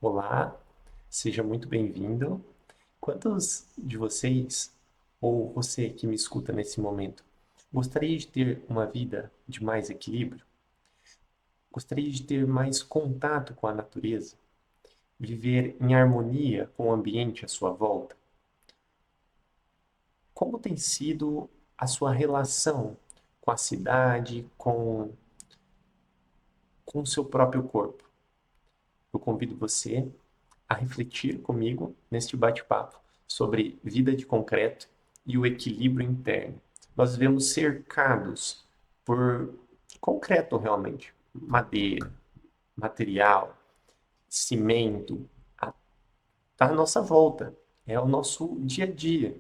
Olá, seja muito bem-vindo. Quantos de vocês, ou você que me escuta nesse momento, gostaria de ter uma vida de mais equilíbrio? Gostaria de ter mais contato com a natureza? Viver em harmonia com o ambiente à sua volta? Como tem sido a sua relação com a cidade, com o seu próprio corpo? Eu convido você a refletir comigo neste bate-papo sobre vida de concreto e o equilíbrio interno. Nós vivemos cercados por concreto realmente, madeira, material, cimento, está à nossa volta, é o nosso dia a dia.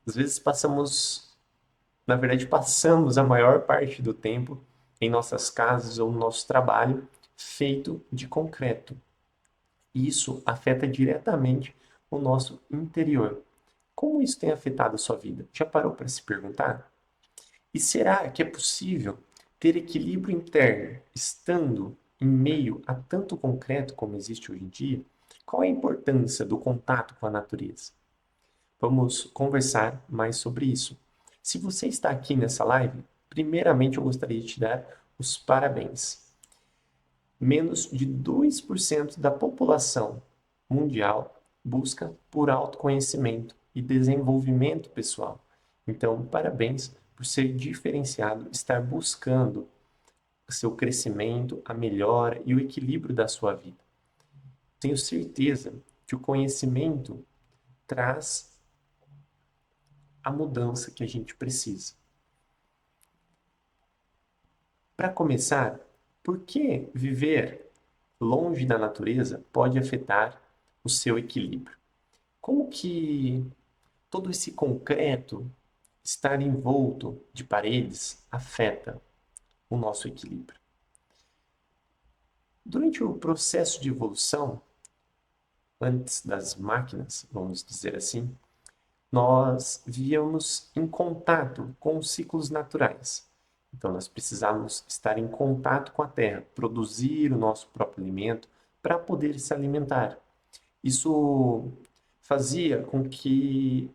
Às vezes na verdade, passamos a maior parte do tempo em nossas casas ou no nosso trabalho feito de concreto. Isso afeta diretamente o nosso interior. Como isso tem afetado a sua vida? Já parou para se perguntar? E será que é possível ter equilíbrio interno estando em meio a tanto concreto como existe hoje em dia? Qual é a importância do contato com a natureza? Vamos conversar mais sobre isso. Se você está aqui nessa live, primeiramente eu gostaria de te dar os parabéns. Menos de 2% da população mundial busca por autoconhecimento e desenvolvimento pessoal. Então, parabéns por ser diferenciado, estar buscando o seu crescimento, a melhora e o equilíbrio da sua vida. Tenho certeza que o conhecimento traz a mudança que a gente precisa. Para começar, por que viver longe da natureza pode afetar o seu equilíbrio? Como que todo esse concreto estar envolto de paredes afeta o nosso equilíbrio? Durante o processo de evolução, antes das máquinas, vamos dizer assim, nós vivíamos em contato com os ciclos naturais. Então, nós precisávamos estar em contato com a terra, produzir o nosso próprio alimento para poder se alimentar. Isso fazia com que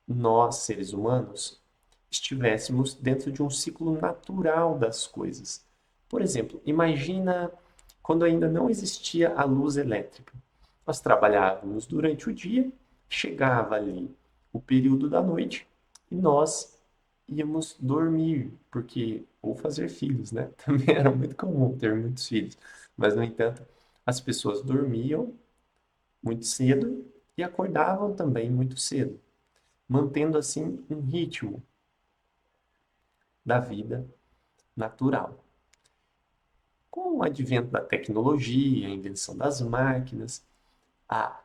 nós, seres humanos, estivéssemos dentro de um ciclo natural das coisas. Por exemplo, imagina quando ainda não existia a luz elétrica. Nós trabalhávamos durante o dia, chegava ali o período da noite e nós íamos dormir, porque ou fazer filhos, né? Também era muito comum ter muitos filhos. Mas, no entanto, as pessoas dormiam muito cedo e acordavam também muito cedo, mantendo assim um ritmo da vida natural. Com o advento da tecnologia, a invenção das máquinas, a,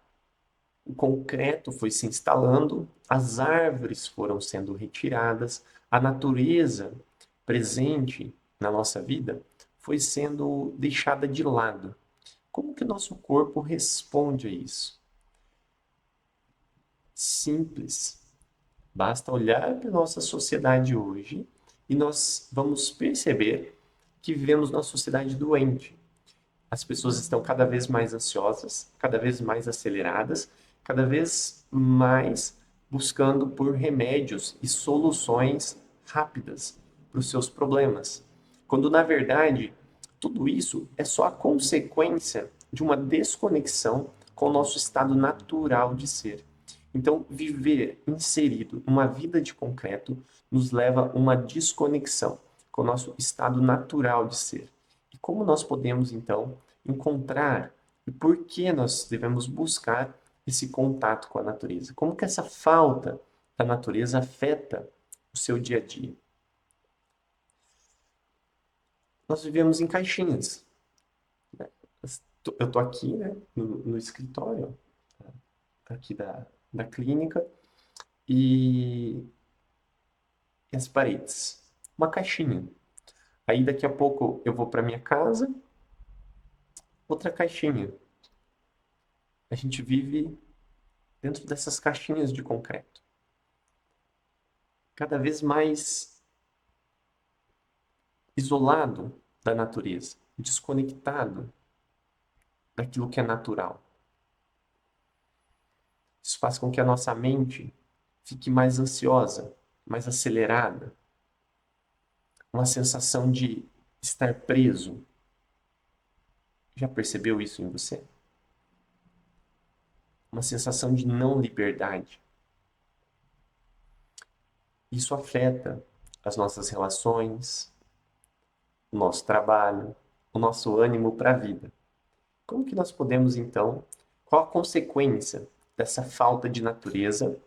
o concreto foi se instalando, as árvores foram sendo retiradas, a natureza presente na nossa vida foi sendo deixada de lado. Como que o nosso corpo responde a isso? Simples. Basta olhar para a nossa sociedade hoje e nós vamos perceber que vivemos numa sociedade doente. As pessoas estão cada vez mais ansiosas, cada vez mais aceleradas, cada vez mais buscando por remédios e soluções rápidas para os seus problemas. Quando, na verdade, tudo isso é só a consequência de uma desconexão com o nosso estado natural de ser. Então, viver inserido numa vida de concreto nos leva a uma desconexão com o nosso estado natural de ser. E como nós podemos, então, encontrar e por que nós devemos buscar esse contato com a natureza? Como que essa falta da natureza afeta o seu dia a dia? Nós vivemos em caixinhas. Eu estou aqui, né, no escritório aqui da clínica e, e as paredes. Uma caixinha. Aí daqui a pouco eu vou para minha casa, outra caixinha. A gente vive dentro dessas caixinhas de concreto. Cada vez mais isolado da natureza, desconectado daquilo que é natural. Isso faz com que a nossa mente fique mais ansiosa, mais acelerada, uma sensação de estar preso. Já percebeu isso em você? Uma sensação de não liberdade. Isso afeta as nossas relações, o nosso trabalho, o nosso ânimo para a vida. Como que nós podemos, então, qual a consequência dessa falta de natureza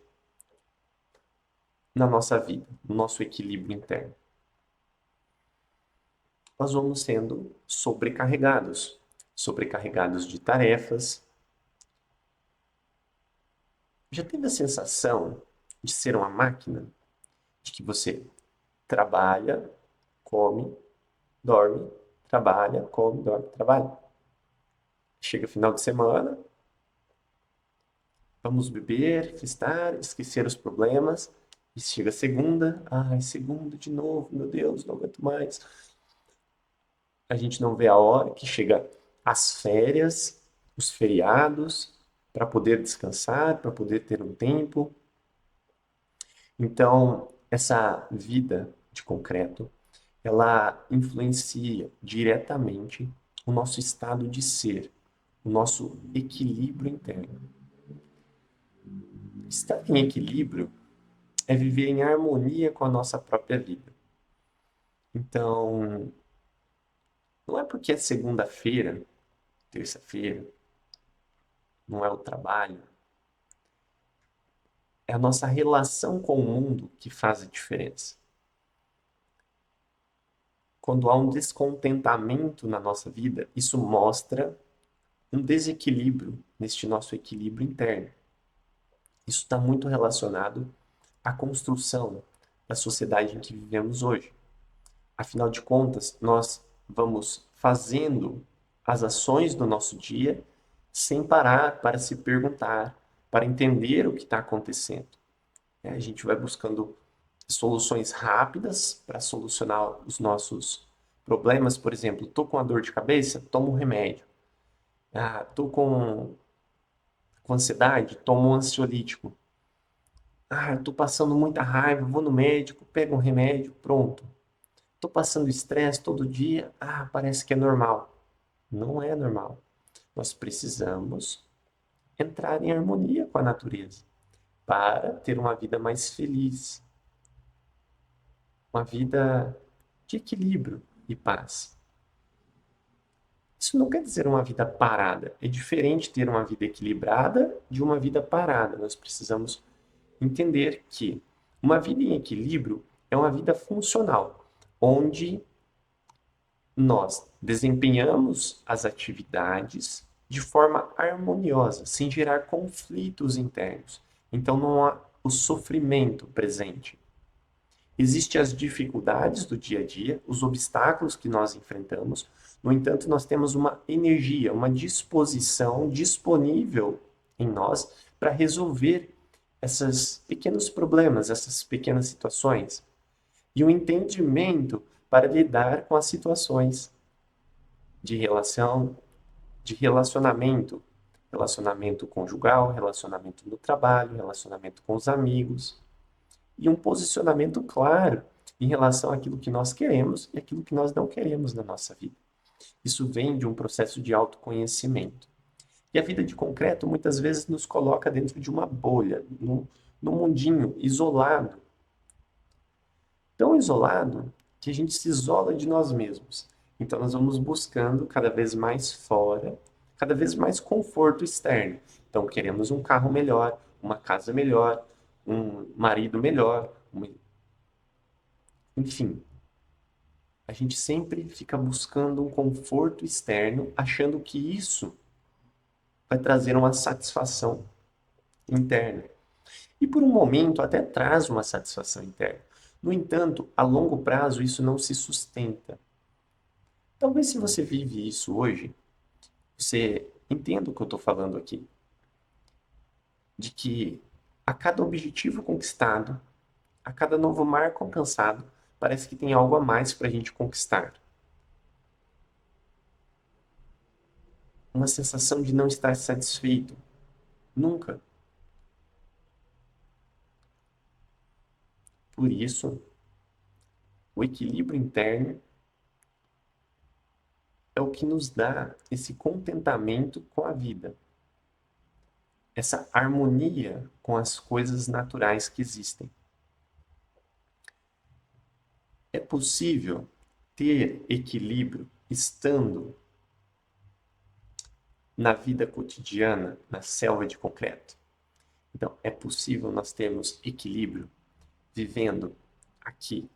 na nossa vida, no nosso equilíbrio interno? Nós vamos sendo sobrecarregados, sobrecarregados de tarefas. Já teve a sensação de ser uma máquina? De que você trabalha, come, dorme, trabalha, come, dorme, trabalha. Chega final de semana, vamos beber, festar, esquecer os problemas. E chega segunda, ai, segunda de novo, meu Deus, não aguento mais. A gente não vê a hora que chega as férias, os feriados, para poder descansar, para poder ter um tempo. Então, essa vida de concreto, ela influencia diretamente o nosso estado de ser, o nosso equilíbrio interno. Estar em equilíbrio é viver em harmonia com a nossa própria vida. Então, não é porque é segunda-feira, terça-feira, não é o trabalho, é a nossa relação com o mundo que faz a diferença. Quando há um descontentamento na nossa vida, isso mostra um desequilíbrio neste nosso equilíbrio interno. Isso está muito relacionado à construção da sociedade em que vivemos hoje. Afinal de contas, nós vamos fazendo as ações do nosso dia sem parar para se perguntar, para entender o que está acontecendo. A gente vai buscando soluções rápidas para solucionar os nossos problemas. Por exemplo, estou com uma dor de cabeça, tomo um remédio. Estou com ansiedade, tomo um ansiolítico. Estou passando muita raiva, vou no médico, pego um remédio, pronto. Estou passando estresse todo dia, parece que é normal. Não é normal. Nós precisamos entrar em harmonia com a natureza para ter uma vida mais feliz, uma vida de equilíbrio e paz. Isso não quer dizer uma vida parada. É diferente ter uma vida equilibrada de uma vida parada. Nós precisamos entender que uma vida em equilíbrio é uma vida funcional, onde nós desempenhamos as atividades de forma harmoniosa, sem gerar conflitos internos. Então não há o sofrimento presente. Existem as dificuldades do dia a dia, os obstáculos que nós enfrentamos. No entanto, nós temos uma energia, uma disposição disponível em nós para resolver esses pequenos problemas, essas pequenas situações. E um entendimento para lidar com as situações de relação, de relacionamento, relacionamento conjugal, relacionamento no trabalho, relacionamento com os amigos, e um posicionamento claro em relação àquilo que nós queremos e aquilo que nós não queremos na nossa vida. Isso vem de um processo de autoconhecimento. E a vida de concreto muitas vezes nos coloca dentro de uma bolha, num mundinho isolado. Tão isolado que a gente se isola de nós mesmos. Então nós vamos buscando cada vez mais fora, cada vez mais conforto externo. Então queremos um carro melhor, uma casa melhor, um marido melhor, enfim. A gente sempre fica buscando um conforto externo, achando que isso vai trazer uma satisfação interna. E por um momento até traz uma satisfação interna. No entanto, a longo prazo isso não se sustenta. Talvez se você vive isso hoje, você entenda o que eu estou falando aqui. De que a cada objetivo conquistado, a cada novo marco alcançado, parece que tem algo a mais para a gente conquistar. uma sensação de não estar satisfeito. Nunca. Por isso, o equilíbrio interno é o que nos dá esse contentamento com a vida, essa harmonia com as coisas naturais que existem. É possível ter equilíbrio estando na vida cotidiana, na selva de concreto. Então, é possível nós termos equilíbrio vivendo aqui,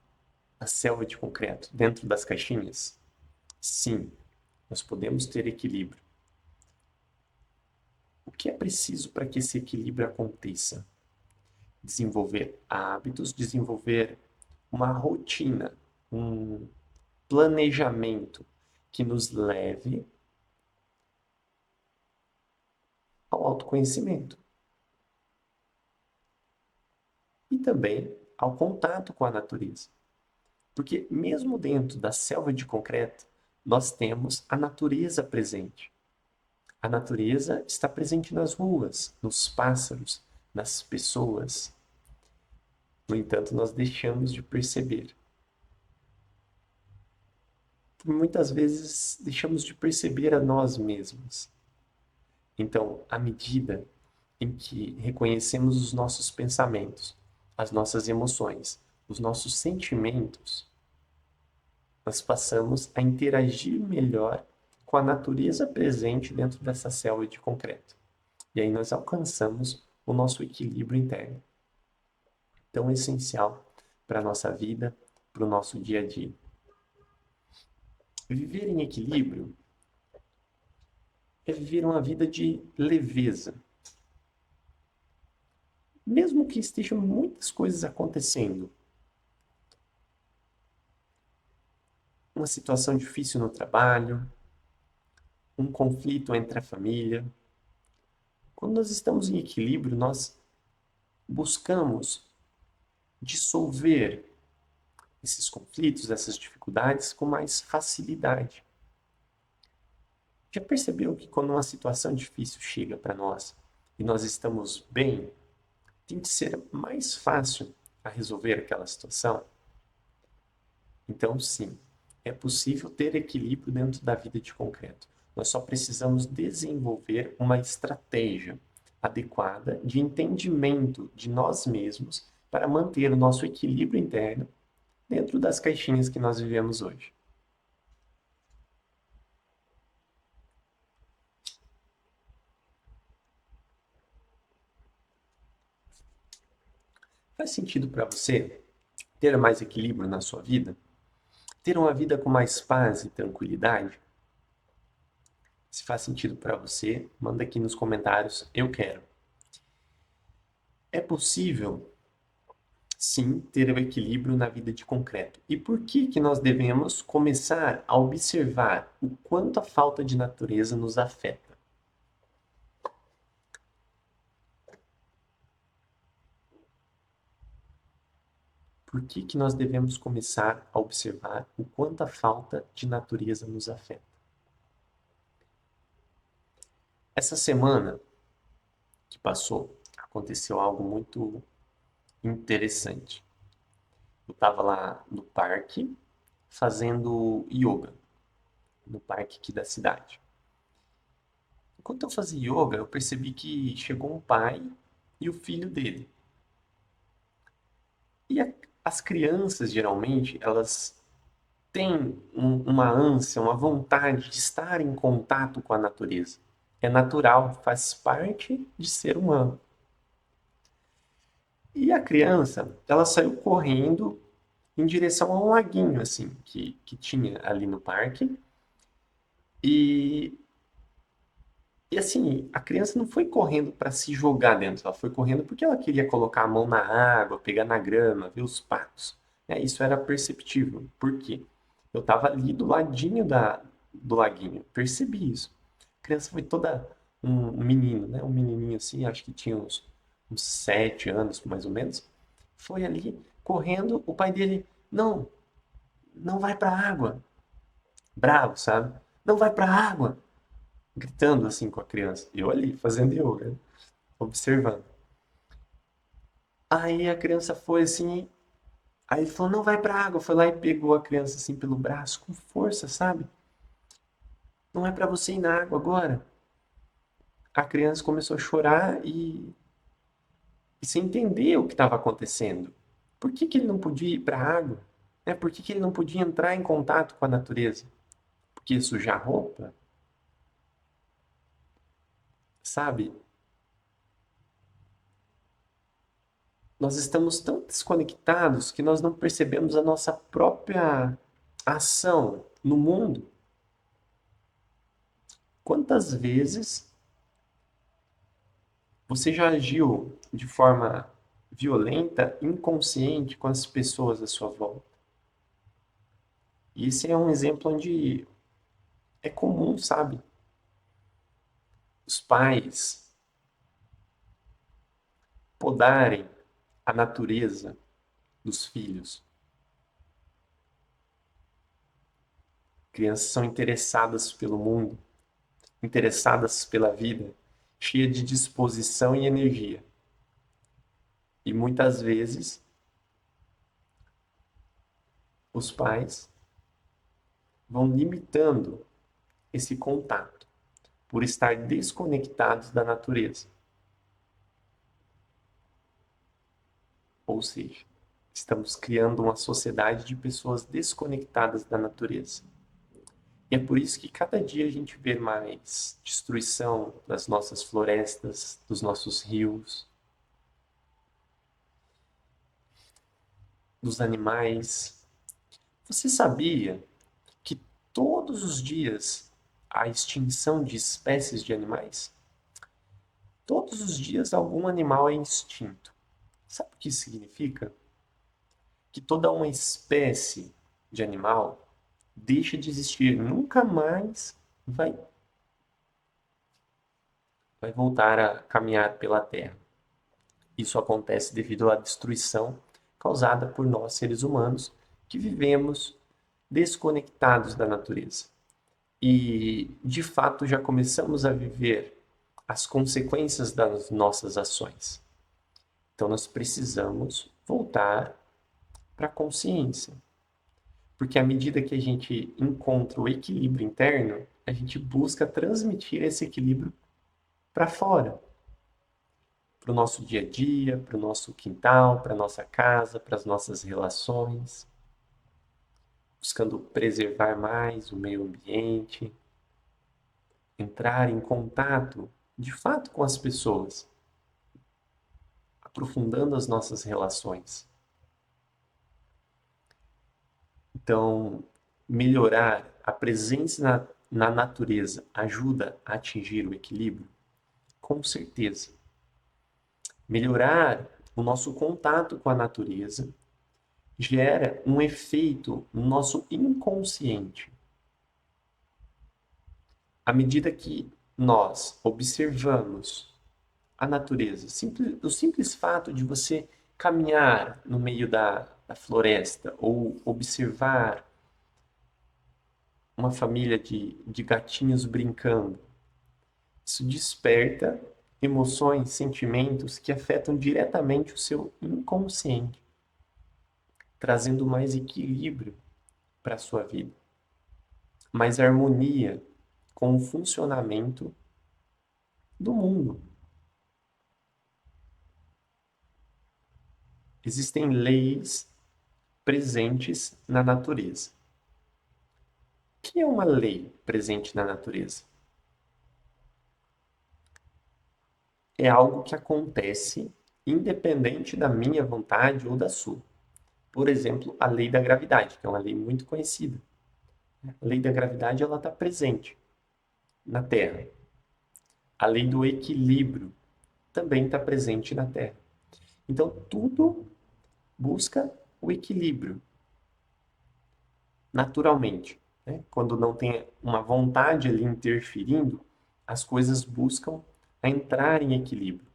na selva de concreto, dentro das caixinhas? Sim, nós podemos ter equilíbrio. O que é preciso para que esse equilíbrio aconteça? Desenvolver hábitos, desenvolver uma rotina, um planejamento que nos leve ao autoconhecimento e também ao contato com a natureza. Porque mesmo dentro da selva de concreto, nós temos a natureza presente. A natureza está presente nas ruas, nos pássaros, nas pessoas. No entanto, nós deixamos de perceber. Muitas vezes deixamos de perceber a nós mesmos. Então, à medida em que reconhecemos os nossos pensamentos, as nossas emoções, os nossos sentimentos, nós passamos a interagir melhor com a natureza presente dentro dessa selva de concreto. E aí nós alcançamos o nosso equilíbrio interno, tão essencial para a nossa vida, para o nosso dia a dia. Viver em equilíbrio é viver uma vida de leveza. Mesmo que estejam muitas coisas acontecendo, uma situação difícil no trabalho, um conflito entre a família. Quando nós estamos em equilíbrio, nós buscamos dissolver esses conflitos, essas dificuldades com mais facilidade. Já percebeu que quando uma situação difícil chega para nós e nós estamos bem, tem de ser mais fácil a resolver aquela situação? Então, sim, é possível ter equilíbrio dentro da vida de concreto. Nós só precisamos desenvolver uma estratégia adequada de entendimento de nós mesmos para manter o nosso equilíbrio interno dentro das caixinhas que nós vivemos hoje. Faz sentido para você ter mais equilíbrio na sua vida? Ter uma vida com mais paz e tranquilidade? Se faz sentido para você, manda aqui nos comentários, eu quero. É possível, sim, ter o equilíbrio na vida de concreto. E por que que nós devemos começar a observar o quanto a falta de natureza nos afeta? Por que que nós devemos começar a observar o quanto a falta de natureza nos afeta? Essa semana que passou, aconteceu algo muito interessante. Eu estava lá no parque fazendo yoga, no parque aqui da cidade. Enquanto eu fazia yoga, eu percebi que chegou um pai e o filho dele. E as crianças, geralmente, elas têm uma ânsia, uma vontade de estar em contato com a natureza. É natural, faz parte de ser humano. E a criança, ela saiu correndo em direção a um laguinho, assim, que tinha ali no parque. E, e assim, a criança não foi correndo para se jogar dentro, ela foi correndo porque ela queria colocar a mão na água, pegar na grama, ver os patos. Isso era perceptível. Por quê? Eu estava ali do ladinho do laguinho, percebi isso. A criança foi toda um menino, né? Um menininho assim, acho que tinha uns 7 anos, mais ou menos. Foi ali correndo, o pai dele, não, não vai para a água. Bravo, sabe? Não vai para a água. gritando assim com a criança. Eu ali, fazendo yoga, observando. Aí a criança foi assim, aí ele falou, não, vai pra água. Foi lá e pegou a criança assim pelo braço, com força, sabe? Não é pra você ir na água agora. A criança começou a chorar e sem entender o que estava acontecendo. Por que que ele não podia ir para a água? Né? Por que que ele não podia entrar em contato com a natureza? Porque ia sujar a roupa? Sabe? Nós estamos tão desconectados que nós não percebemos a nossa própria ação no mundo. Quantas vezes você já agiu de forma violenta, inconsciente com as pessoas à sua volta? E esse é um exemplo onde é comum, sabe? Os pais podarem a natureza dos filhos. Crianças são interessadas pelo mundo, interessadas pela vida, cheia de disposição e energia. E muitas vezes os pais vão limitando esse contato por estar desconectados da natureza. Ou seja, estamos criando uma sociedade de pessoas desconectadas da natureza. E é por isso que cada dia a gente vê mais destruição das nossas florestas, dos nossos rios, dos animais. Você sabia que todos os dias há extinção de espécies de animais? Todos os dias algum animal é extinto. Sabe o que isso significa? Que toda uma espécie de animal deixa de existir, nunca mais vai, vai voltar a caminhar pela Terra. Isso acontece devido à destruição causada por nós, seres humanos, que vivemos desconectados da natureza. E, de fato, já começamos a viver as consequências das nossas ações. Então, nós precisamos voltar para a consciência. Porque à medida que a gente encontra o equilíbrio interno, a gente busca transmitir esse equilíbrio para fora, para o nosso dia a dia, para o nosso quintal, para a nossa casa, para as nossas relações, buscando preservar mais o meio ambiente, entrar em contato de fato com as pessoas, aprofundando as nossas relações. Então, melhorar a presença na natureza ajuda a atingir o equilíbrio? Com certeza. Melhorar o nosso contato com a natureza gera um efeito no nosso inconsciente. À medida que nós observamos a natureza, o simples fato de você caminhar no meio da floresta ou observar uma família de gatinhos brincando, isso desperta emoções, sentimentos que afetam diretamente o seu inconsciente, trazendo mais equilíbrio para a sua vida, mais harmonia com o funcionamento do mundo. Existem leis presentes na natureza. O que é uma lei presente na natureza? É algo que acontece independente da minha vontade ou da sua. Por exemplo, a lei da gravidade, que é uma lei muito conhecida. A lei da gravidade ela está presente na Terra. A lei do equilíbrio também está presente na Terra. Então, tudo busca o equilíbrio naturalmente. Né? Quando não tem uma vontade ali interferindo, as coisas buscam a entrar em equilíbrio.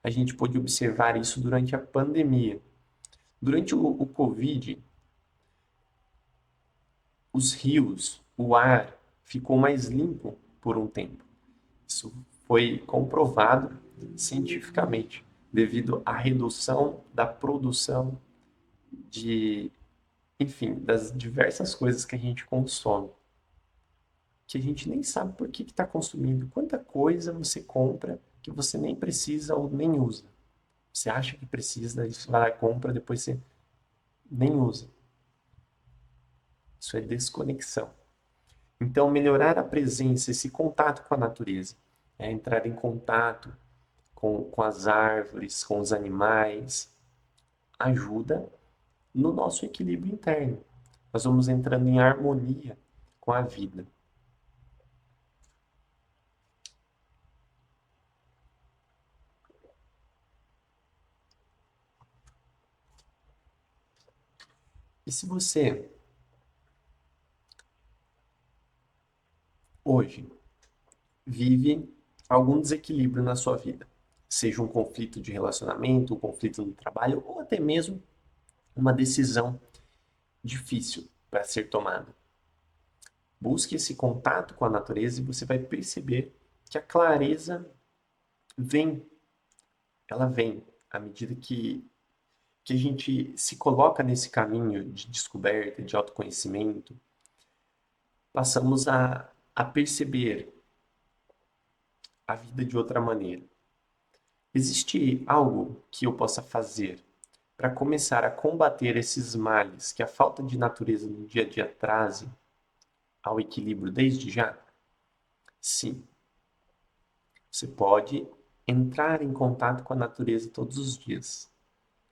A gente pôde observar isso durante a pandemia. Durante o Covid, os rios, o ar ficou mais limpo por um tempo. Isso foi comprovado cientificamente, devido à redução da produção de, enfim, das diversas coisas que a gente consome, que a gente nem sabe por que está consumindo. Quanta coisa você compra que você nem precisa ou nem usa. Você acha que precisa, isso vai lá e compra, depois você nem usa. Isso é desconexão. Então, melhorar a presença, esse contato com a natureza, entrar em contato com as árvores, com os animais, ajuda no nosso equilíbrio interno. Nós vamos entrando em harmonia com a vida. E se você, hoje, vive algum desequilíbrio na sua vida, seja um conflito de relacionamento, um conflito no trabalho, ou até mesmo uma decisão difícil para ser tomada, busque esse contato com a natureza e você vai perceber que a clareza vem, ela vem à medida que a gente se coloca nesse caminho de descoberta, de autoconhecimento, passamos a perceber a vida de outra maneira. Existe algo que eu possa fazer para começar a combater esses males que a falta de natureza no dia a dia trazem ao equilíbrio desde já? Sim, você pode entrar em contato com a natureza todos os dias,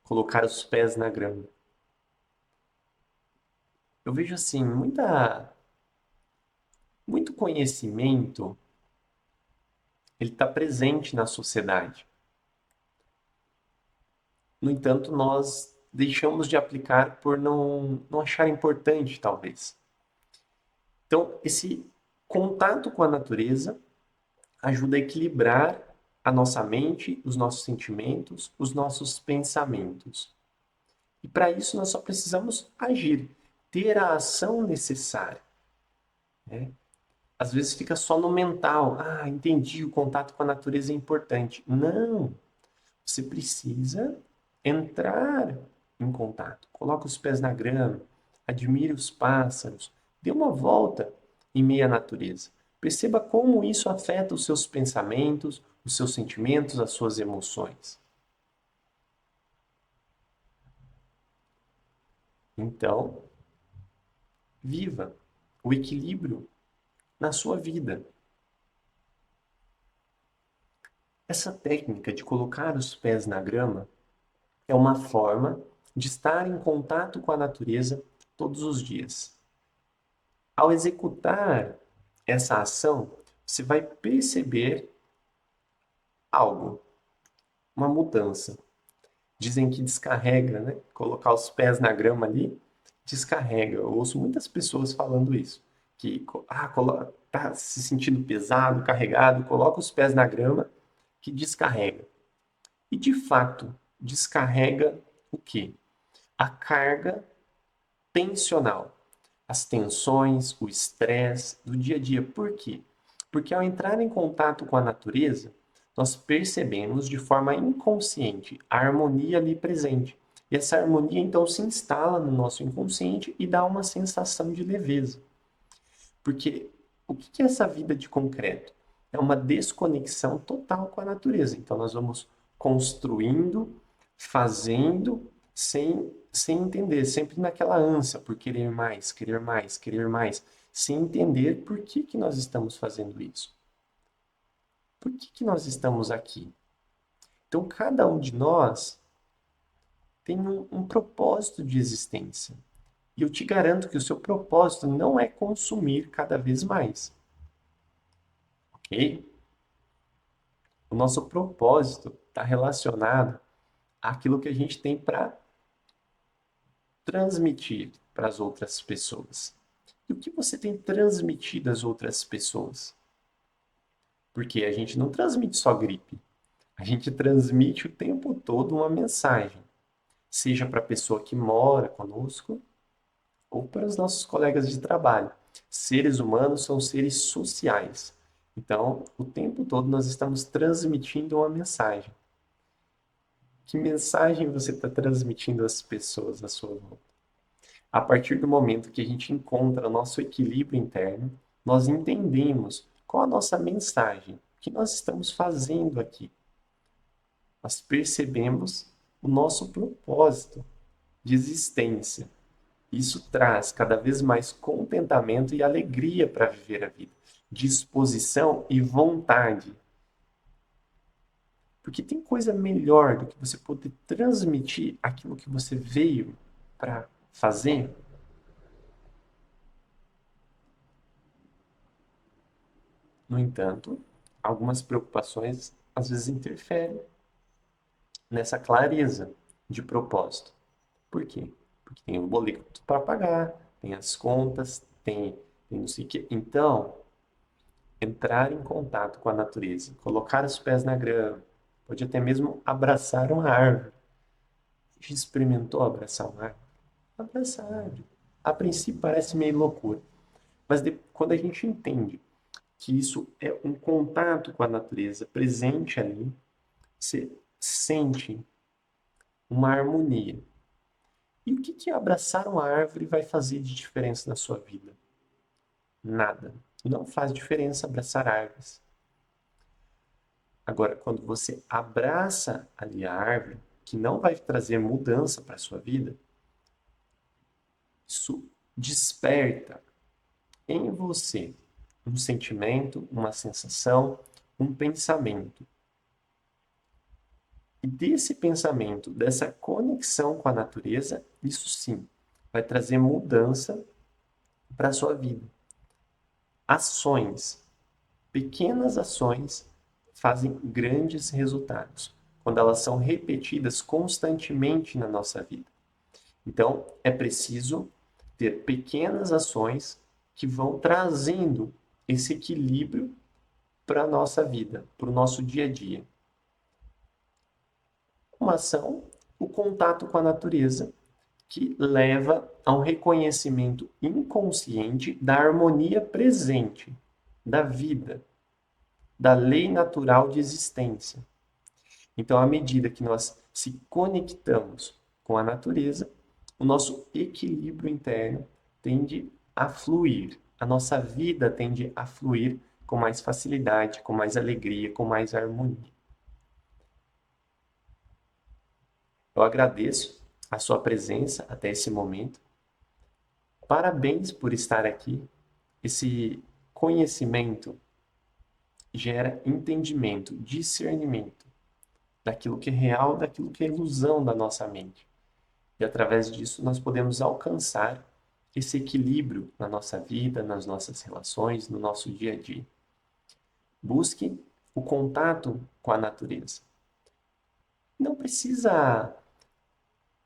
colocar os pés na grama. Eu vejo assim, muito conhecimento, ele está presente na sociedade. No entanto, nós deixamos de aplicar por não achar importante, talvez. Então, esse contato com a natureza ajuda a equilibrar a nossa mente, os nossos sentimentos, os nossos pensamentos. E para isso nós só precisamos agir, ter a ação necessária. Né? Às vezes fica só no mental. Ah, entendi, o contato com a natureza é importante. Não, você precisa entrar em contato. Coloque os pés na grama, admire os pássaros, dê uma volta em meio à natureza. Perceba como isso afeta os seus pensamentos, os seus sentimentos, as suas emoções. Então, viva o equilíbrio na sua vida. Essa técnica de colocar os pés na grama é uma forma de estar em contato com a natureza todos os dias. Ao executar essa ação, você vai perceber algo, uma mudança. Dizem que descarrega, né? Colocar os pés na grama ali, descarrega. Eu ouço muitas pessoas falando isso. Que tá se sentindo pesado, carregado, coloca os pés na grama que descarrega. E de fato, descarrega o quê? A carga tensional, as tensões, o estresse do dia a dia. Por quê? Porque ao entrar em contato com a natureza, nós percebemos de forma inconsciente a harmonia ali presente. E essa harmonia então se instala no nosso inconsciente e dá uma sensação de leveza. Porque o que é essa vida de concreto? É uma desconexão total com a natureza. Então nós vamos construindo, fazendo, sem entender, sempre naquela ânsia por querer mais, querer mais, querer mais, sem entender por que nós estamos fazendo isso. Por que nós estamos aqui? Então cada um de nós tem um propósito de existência. E eu te garanto que o seu propósito não é consumir cada vez mais, ok? O nosso propósito está relacionado àquilo que a gente tem para transmitir para as outras pessoas. E o que você tem transmitido às outras pessoas? Porque a gente não transmite só gripe. A gente transmite o tempo todo uma mensagem, seja para a pessoa que mora conosco ou para os nossos colegas de trabalho. Seres humanos são seres sociais. Então, o tempo todo nós estamos transmitindo uma mensagem. Que mensagem você está transmitindo às pessoas à sua volta? A partir do momento que a gente encontra o nosso equilíbrio interno, nós entendemos qual a nossa mensagem, o que nós estamos fazendo aqui. Nós percebemos o nosso propósito de existência. Isso traz cada vez mais contentamento e alegria para viver a vida, disposição e vontade. Porque tem coisa melhor do que você poder transmitir aquilo que você veio para fazer? No entanto, algumas preocupações às vezes interferem nessa clareza de propósito. Por quê? Porque tem um boleto para pagar, tem as contas, tem não sei o quê. Então, entrar em contato com a natureza, colocar os pés na grama, pode até mesmo abraçar uma árvore. Já experimentou abraçar uma árvore? Abraçar a árvore. A princípio parece meio loucura, mas quando a gente entende que isso é um contato com a natureza presente ali, você sente uma harmonia. E o que que abraçar uma árvore vai fazer de diferença na sua vida? Nada. Não faz diferença abraçar árvores. Agora, quando você abraça ali a árvore, que não vai trazer mudança para a sua vida, isso desperta em você um sentimento, uma sensação, um pensamento. E desse pensamento, dessa conexão com a natureza, isso sim vai trazer mudança para a sua vida. Ações, pequenas ações fazem grandes resultados quando elas são repetidas constantemente na nossa vida. Então, é preciso ter pequenas ações que vão trazendo esse equilíbrio para a nossa vida, para o nosso dia a dia. Uma ação, o contato com a natureza, que leva a um reconhecimento inconsciente da harmonia presente, da vida, da lei natural de existência. Então, à medida que nós se conectamos com a natureza, o nosso equilíbrio interno tende a fluir. A nossa vida tende a fluir com mais facilidade, com mais alegria, com mais harmonia. Eu agradeço a sua presença até esse momento. Parabéns por estar aqui. Esse conhecimento gera entendimento, discernimento daquilo que é real, daquilo que é ilusão da nossa mente. E através disso nós podemos alcançar esse equilíbrio na nossa vida, nas nossas relações, no nosso dia a dia. Busque o contato com a natureza. Não precisa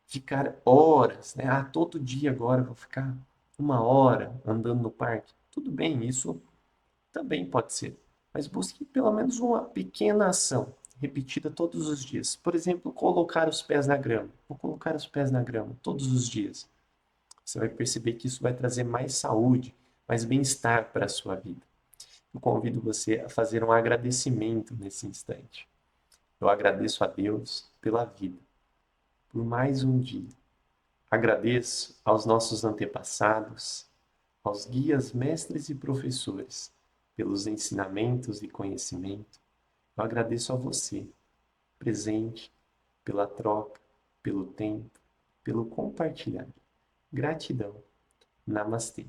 ficar horas, né? Ah, todo dia agora eu vou ficar 1 hora andando no parque. Tudo bem, isso também pode ser. Mas busque pelo menos uma pequena ação, repetida todos os dias. Por exemplo, colocar os pés na grama. Vou colocar os pés na grama todos os dias. Você vai perceber que isso vai trazer mais saúde, mais bem-estar para a sua vida. Eu convido você a fazer um agradecimento nesse instante. Eu agradeço a Deus pela vida, por mais um dia. Agradeço aos nossos antepassados, aos guias, mestres e professores, pelos ensinamentos e conhecimento. Eu agradeço a você, presente, pela troca, pelo tempo, pelo compartilhar. Gratidão. Namastê.